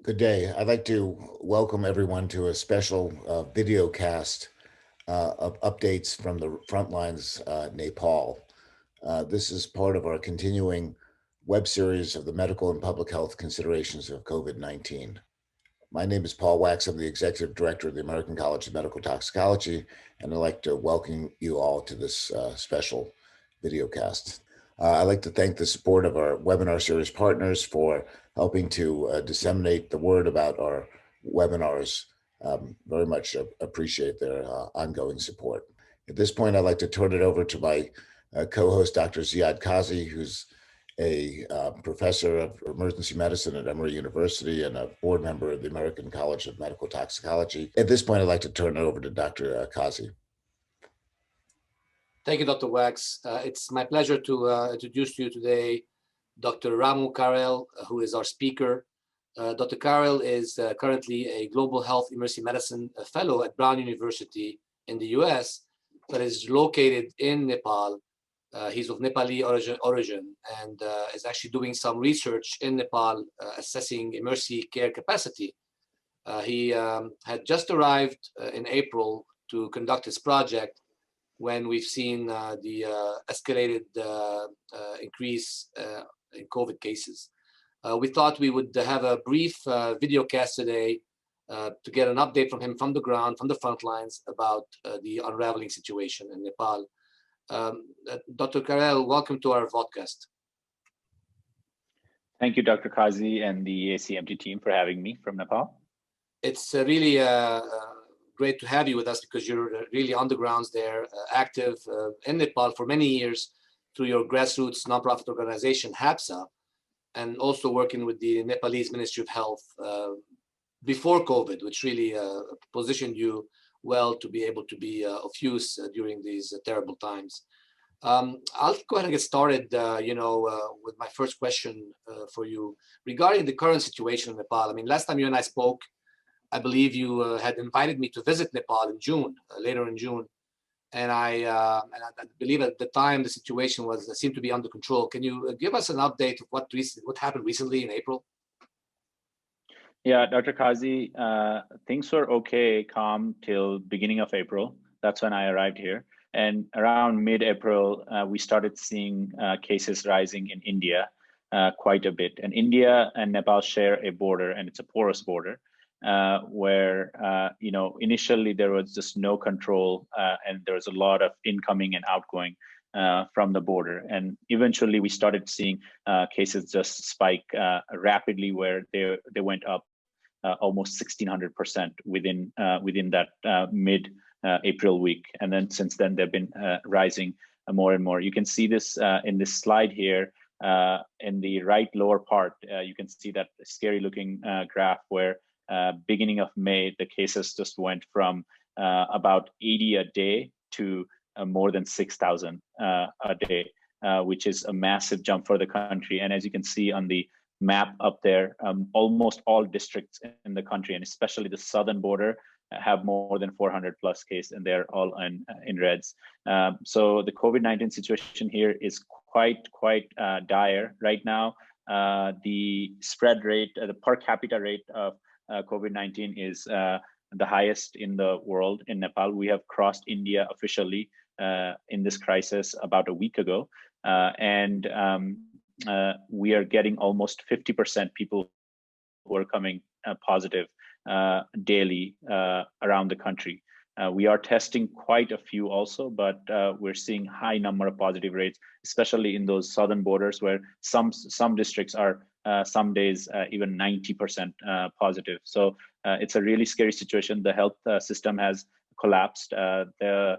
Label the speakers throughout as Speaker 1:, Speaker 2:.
Speaker 1: Good day. I'd like to welcome everyone to a special video cast of updates from the front lines, Nepal. This is part of our continuing web series of the medical and public health considerations of COVID-19. My name is Paul Wax. I'm the Executive Director of the American College of Medical Toxicology, and I'd like to welcome you all to this special video cast. I'd like to thank the support of our webinar series partners for helping to disseminate the word about our webinars. Very much appreciate their ongoing support. At this point, I'd like to turn it over to my co-host, Dr. Ziad Kazzi, who's a professor of emergency medicine at Emory University and a board member of the American College of Medical Toxicology. At this point, I'd like to turn it over to Dr. Kazzi.
Speaker 2: Thank you, Dr. Wax. It's my pleasure to introduce to you today Dr. Ramu Kharel, who is our speaker. Dr. Carrell is currently a global health emergency medicine fellow at Brown University in the US, but is located in Nepal. He's of Nepali origin and is actually doing some research in Nepal, assessing emergency care capacity. He had just arrived in April to conduct his project when we've seen the escalated increase in COVID cases. We thought we would have a brief video cast today to get an update from him from the ground, from the front lines about the unraveling situation in Nepal. Dr. Carrell, welcome to our podcast.
Speaker 3: Thank you, Dr. Kazzi and the ACMT team for having me from Nepal.
Speaker 2: It's really great to have you with us because you're really on the grounds there, active in Nepal for many years through your grassroots nonprofit organization, HAPSA, and also working with the Nepalese Ministry of Health before COVID, which really positioned you well to be able to be of use during these terrible times. I'll go ahead and get started, with my first question for you regarding the current situation in Nepal. I mean, last time you and I spoke, I believe you had invited me to visit Nepal in June, later in June. And I believe at the time the situation seemed to be under control. Can you give us an update of what happened recently in April?
Speaker 3: Yeah, Dr. Kazzi, things were okay, calm till beginning of April. That's when I arrived here. And around mid-April, we started seeing cases rising in India quite a bit. And India and Nepal share a border, and it's a porous border. Where initially there was just no control and there was a lot of incoming and outgoing from the border, and eventually we started seeing cases just spike rapidly, where they went up almost 1,600% within that mid-April week, and then since then they've been rising more and more. You can see this in this slide here. In the right lower part, you can see that scary looking graph where beginning of May, the cases just went from about 80 a day to more than 6,000 a day, which is a massive jump for the country. And as you can see on the map up there, almost all districts in the country, and especially the southern border, have more than 400 plus cases, and they're all in reds. So the COVID-19 situation here is quite dire right now. The spread rate, the per capita rate of COVID-19 is the highest in the world in Nepal. We have crossed India officially in this crisis about a week ago. And we are getting almost 50% people who are coming positive daily around the country. We are testing quite a few also, but we're seeing high number of positive rates, especially in those southern borders where some districts are some days even 90% positive. So it's a really scary situation. The health system has collapsed. There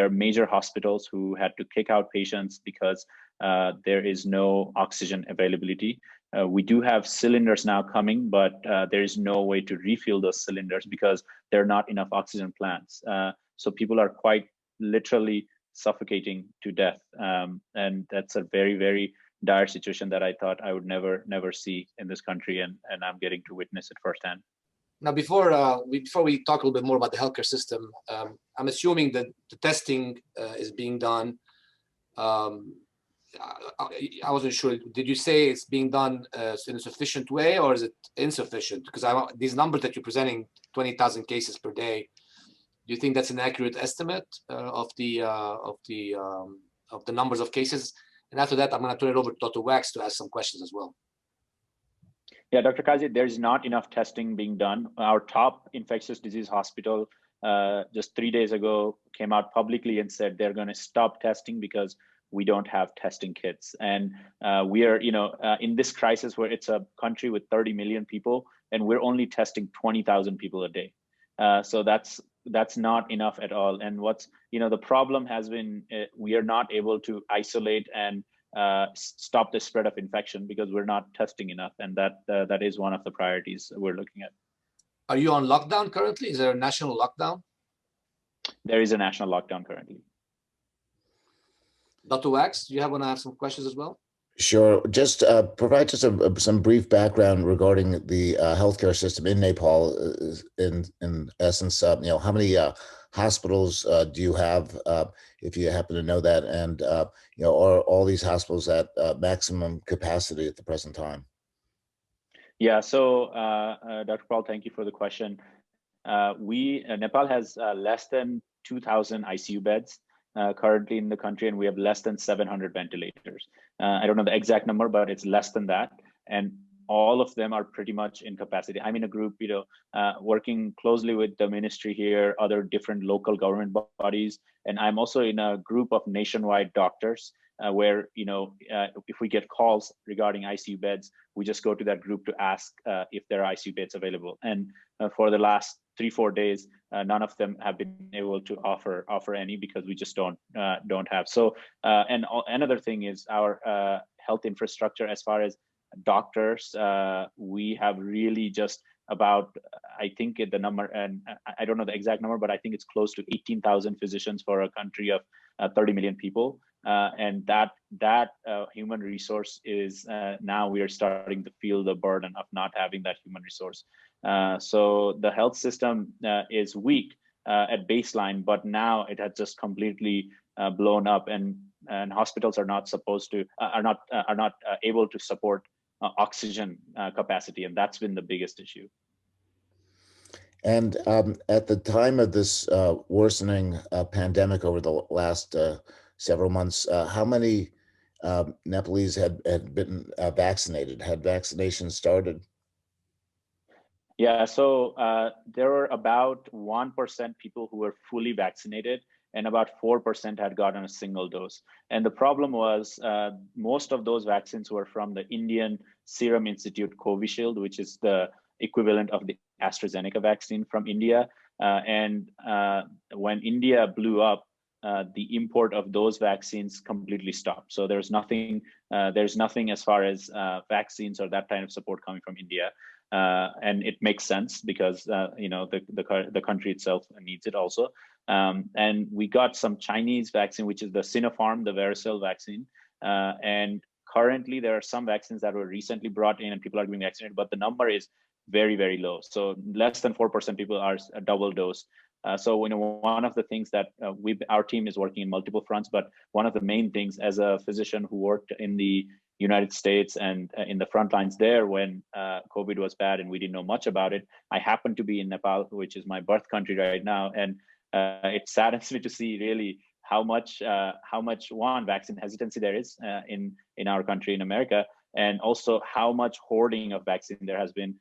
Speaker 3: are major hospitals who had to kick out patients because there is no oxygen availability. We do have cylinders now coming, but there is no way to refill those cylinders because there are not enough oxygen plants. So people are quite literally suffocating to death. And that's a very, very dire situation that I thought I would never see in this country, and I'm getting to witness it firsthand.
Speaker 2: Now, before we talk a little bit more about the healthcare system, I'm assuming that the testing is being done I wasn't sure. Did you say it's being done in a sufficient way, or is it insufficient? Because these numbers that you're presenting, 20,000 cases per day, do you think that's an accurate estimate of the numbers of cases? And after that, I'm going to turn it over to Dr. Wax to ask some questions as well.
Speaker 3: Yeah, Dr. Kazzi, there's not enough testing being done. Our top infectious disease hospital just 3 days ago came out publicly and said they're going to stop testing because we don't have testing kits. And we are, in this crisis where it's a country with 30 million people and we're only testing 20,000 people a day. So that's not enough at all. And what's, the problem has been we are not able to isolate and stop the spread of infection because we're not testing enough. And that is one of the priorities we're looking at.
Speaker 2: Are you on lockdown currently? Is there a national lockdown?
Speaker 3: There is a national lockdown currently.
Speaker 2: Dr. Wax, do you want to have some questions as well?
Speaker 1: Sure. Just provide just some brief background regarding the healthcare system in Nepal. In essence, how many hospitals do you have, if you happen to know that, and are all these hospitals at maximum capacity at the present time?
Speaker 3: Yeah. So, Dr. Paul, thank you for the question. Nepal has less than 2,000 ICU beds currently in the country, and we have less than 700 ventilators. I don't know the exact number, but it's less than that. And all of them are pretty much in capacity. I'm in a group, working closely with the ministry here, other different local government bodies. And I'm also in a group of nationwide doctors where, if we get calls regarding ICU beds, we just go to that group to ask if there are ICU beds available. And for the last 3-4 days, none of them have been able to offer any because we just don't have. So, and another thing is our health infrastructure as far as doctors. We have really just about, I think the number, and I don't know the exact number, but I think it's close to 18,000 physicians for a country of 30 million people. And that human resource is now we are starting to feel the burden of not having that human resource. So the health system is weak at baseline, but now it has just completely blown up, and hospitals are not able to support oxygen capacity, and that's been the biggest issue.
Speaker 1: And at the time of this worsening pandemic over the last several months, how many Nepalese had been vaccinated? Had vaccination started?
Speaker 3: Yeah, so there were about 1% people who were fully vaccinated, and about 4% had gotten a single dose. And the problem was most of those vaccines were from the Indian Serum Institute Covishield, which is the equivalent of the AstraZeneca vaccine from India. And when India blew up, the import of those vaccines completely stopped. So there's nothing as far as vaccines or that kind of support coming from India. And it makes sense because the country itself needs it also. And we got some Chinese vaccine, which is the Sinopharm, the varicella vaccine. And currently there are some vaccines that were recently brought in and people are being vaccinated, but the number is very, very low. So less than 4% people are a double dose. So one of the things that our team is working in multiple fronts, but one of the main things as a physician who worked in the United States and in the front lines there when COVID was bad and we didn't know much about it, I happen to be in Nepal, which is my birth country right now. And it saddens me to see really how much vaccine hesitancy there is in our country, in America, and also how much hoarding of vaccine there has been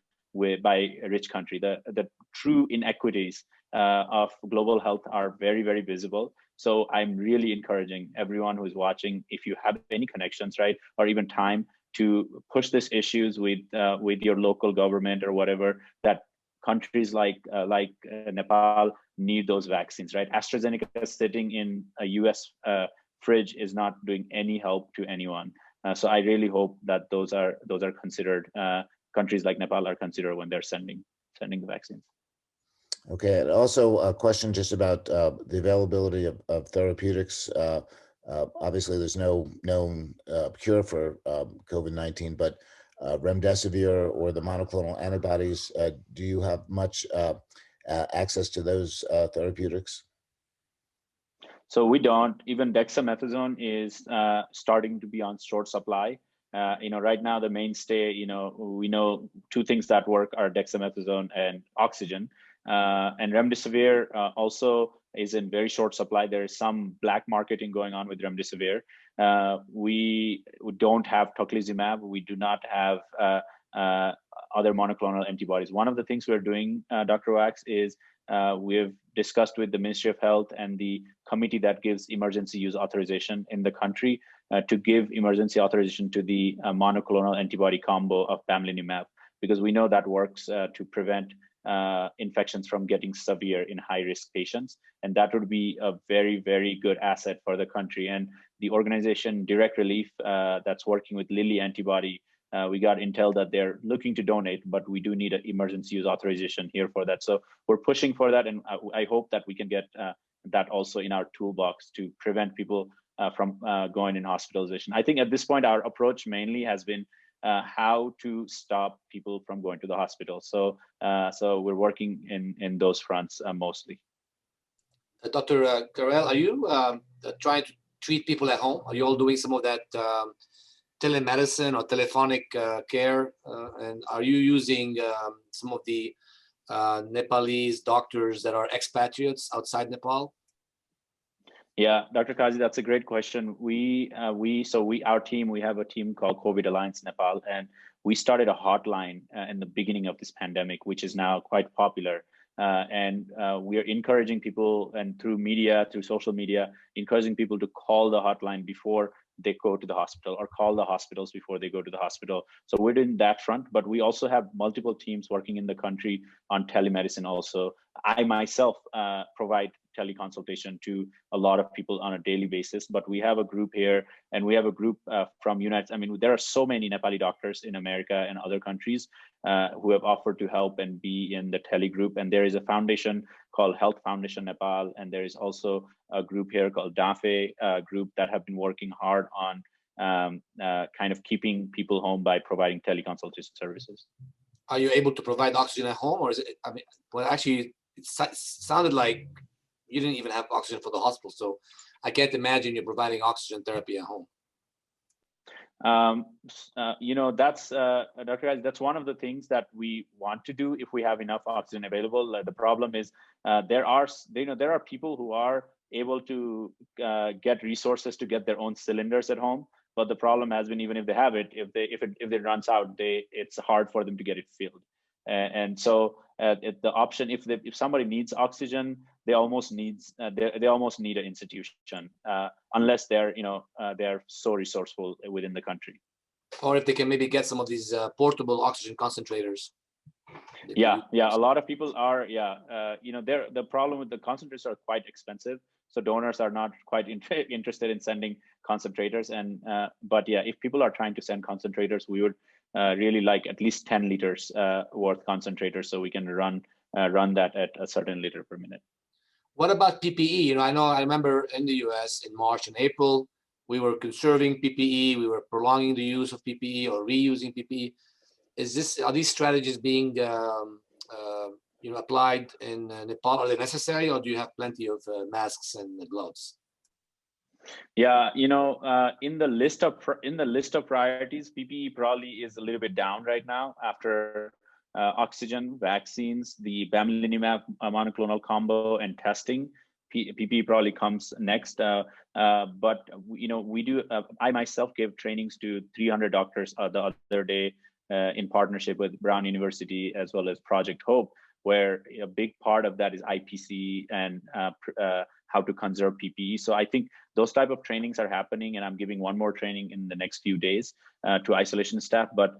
Speaker 3: by a rich country. The true inequities of global health are very, very visible. So I'm really encouraging everyone who's watching, if you have any connections, right, or even time, to push these issues with your local government or whatever, that countries like Nepal need those vaccines, right? AstraZeneca sitting in a US fridge is not doing any help to anyone. So I really hope that those are considered, countries like Nepal are considered when they're sending the vaccines.
Speaker 1: Okay, and also a question just about the availability of therapeutics. Obviously, there's no known cure for COVID-19, but remdesivir or the monoclonal antibodies, do you have much access to those therapeutics?
Speaker 3: So we don't. Even dexamethasone is starting to be on short supply. Right now the mainstay, we know two things that work are dexamethasone and oxygen. And remdesivir also is in very short supply. There is some black marketing going on with remdesivir. We don't have tocilizumab. We do not have other monoclonal antibodies. One of the things we're doing, Dr. Wax, is we've discussed with the Ministry of Health and the committee that gives emergency use authorization in the country to give emergency authorization to the monoclonal antibody combo of bamlanivimab, because we know that works to prevent infections from getting severe in high-risk patients. And that would be a very, very good asset for the country. And the organization Direct Relief that's working with Lilly antibody, we got intel that they're looking to donate, but we do need an emergency use authorization here for that. So we're pushing for that, and I hope that we can get that also in our toolbox to prevent people from going in hospitalization. I think at this point, our approach mainly has been how to stop people from going to the hospital. So we're working in those fronts mostly.
Speaker 2: Dr. Carrell, are you trying to treat people at home? Are you all doing some of that telemedicine or telephonic care? And are you using some of the Nepalese doctors that are expatriates outside Nepal?
Speaker 3: Yeah, Dr. Kazzi, that's a great question. Our team, we have a team called COVID Alliance Nepal, and we started a hotline in the beginning of this pandemic, which is now quite popular. And we are encouraging people, and through media, through social media, encouraging people to call the hotline before they go to the hospital, or call the hospitals before they go to the hospital. So we're doing that front, but we also have multiple teams working in the country on telemedicine also. I myself provide teleconsultation to a lot of people on a daily basis, but we have a group here, and we have a group from there are so many Nepali doctors in America and other countries who have offered to help and be in the tele group. And there is a foundation called Health Foundation Nepal, and there is also a group here called DAFE group that have been working hard on kind of keeping people home by providing teleconsultation services.
Speaker 2: Are you able to provide oxygen at home, or is it? Actually, it sounded like you didn't even have oxygen for the hospital, so I can't imagine you're providing oxygen therapy at home.
Speaker 3: That's Dr. Kazzi, that's one of the things that we want to do if we have enough oxygen available. The problem is there are people who are able to get resources to get their own cylinders at home, but the problem has been, even if they have it, if it runs out, it's hard for them to get it filled. And so the option, if somebody needs oxygen, they almost need an institution, unless they're so resourceful within the country.
Speaker 2: Or if they can maybe get some of these portable oxygen concentrators.
Speaker 3: Yeah, a lot of people are. The problem with the concentrators are quite expensive, so donors are not quite interested in sending concentrators. But yeah, if people are trying to send concentrators, we would really like at least 10 liters worth concentrators, so we can run that at a certain liter per minute.
Speaker 2: What about PPE? I remember in the US in March and April, we were conserving PPE, we were prolonging the use of PPE or reusing PPE. Are these strategies being applied in Nepal? Are they necessary, or do you have plenty of masks and gloves?
Speaker 3: Yeah, in the list of priorities, PPE probably is a little bit down right now after oxygen, vaccines, the bamlanivimab monoclonal combo, and testing. PPE probably comes next. But we do. I myself gave trainings to 300 doctors the other day in partnership with Brown University as well as Project Hope, where a big part of that is IPC and how to conserve PPE. So I think those type of trainings are happening, and I'm giving one more training in the next few days to isolation staff. But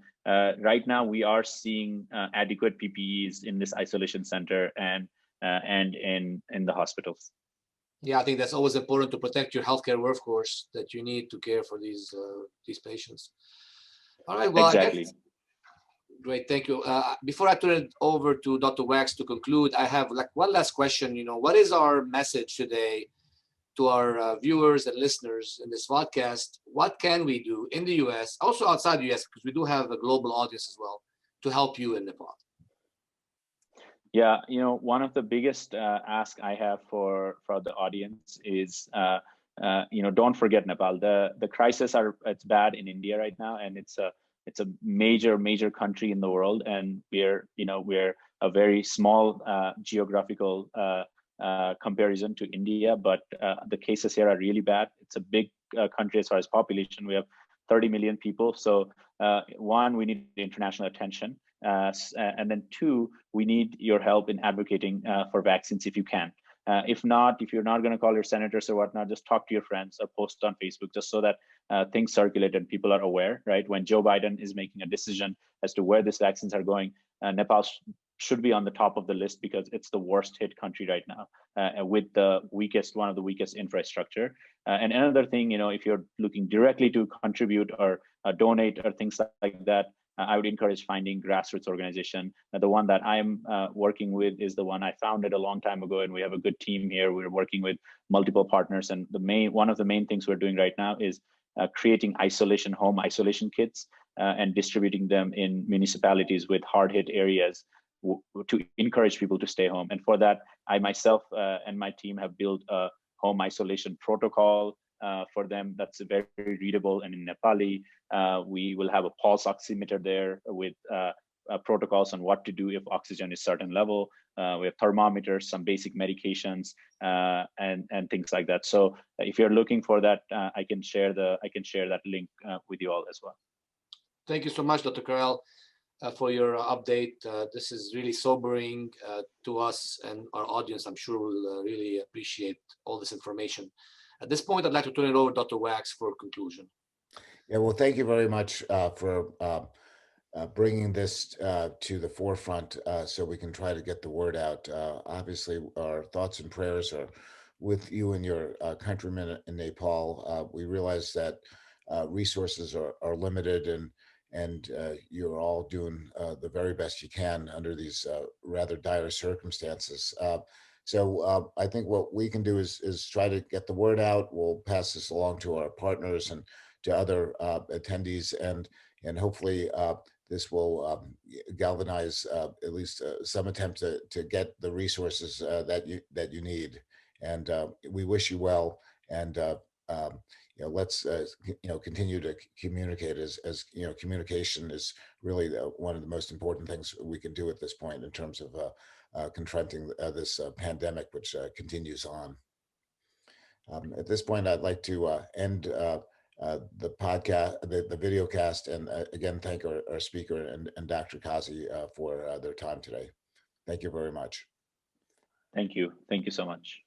Speaker 3: right now we are seeing adequate PPEs in this isolation center and in the hospitals.
Speaker 2: Yeah, I think that's always important to protect your healthcare workforce that you need to care for these patients. All right, well,
Speaker 3: exactly.
Speaker 2: Great, thank you. Before I turn it over to Dr. Wax to conclude, I have one last question. What is our message today to our viewers and listeners in this podcast? What can we do in the US, also outside the US, because we do have a global audience as well, to help you in Nepal?
Speaker 3: Yeah, one of the biggest ask I have for the audience is, don't forget Nepal. The crisis it's bad in India right now, and it's a major country in the world, and we're a very small geographical comparison to India, but the cases here are really bad. It's a big country as far as population. We have 30 million people. So one, we need international attention. And then two, we need your help in advocating for vaccines if you can. If not, if you're not going to call your senators or whatnot, just talk to your friends or post on Facebook, just so that things circulate and people are aware, right? When Joe Biden is making a decision as to where these vaccines are going, Nepal should be on the top of the list, because it's the worst hit country right now, with one of the weakest infrastructure. And another thing, if you're looking directly to contribute or donate or things like that, I would encourage finding grassroots organization. The one that I'm working with is the one I founded a long time ago, and we have a good team here. We're working with multiple partners, and one of the main things we're doing right now is creating home isolation kits and distributing them in municipalities with hard-hit areas to encourage people to stay home. And for that, I myself and my team have built a home isolation protocol for them that's very readable and in Nepali. We will have a pulse oximeter there with protocols on what to do if oxygen is certain level. We have thermometers, some basic medications, and things like that. So if you're looking for that, I can share that link with you all as well.
Speaker 2: Thank you so much, Dr. Carrell, for your update. This is really sobering to us, and our audience, I'm sure, will really appreciate all this information. At this point, I'd like to turn it over to Dr. Wax for conclusion.
Speaker 1: Yeah, well, thank you very much for bringing this to the forefront so we can try to get the word out. Obviously, our thoughts and prayers are with you and your countrymen in Nepal. We realize that resources are limited, and you're all doing the very best you can under these rather dire circumstances. So I think what we can do is try to get the word out. We'll pass this along to our partners and to other attendees, and hopefully this will galvanize at least some attempt to get the resources that you need. And we wish you well, and let's continue to communicate, as communication is really one of the most important things we can do at this point in terms of confronting this pandemic, which continues on. At this point, I'd like to end the podcast, the video cast, and again, thank our speaker and Dr. Kazzi for their time today. Thank you very much.
Speaker 3: Thank you. Thank you so much.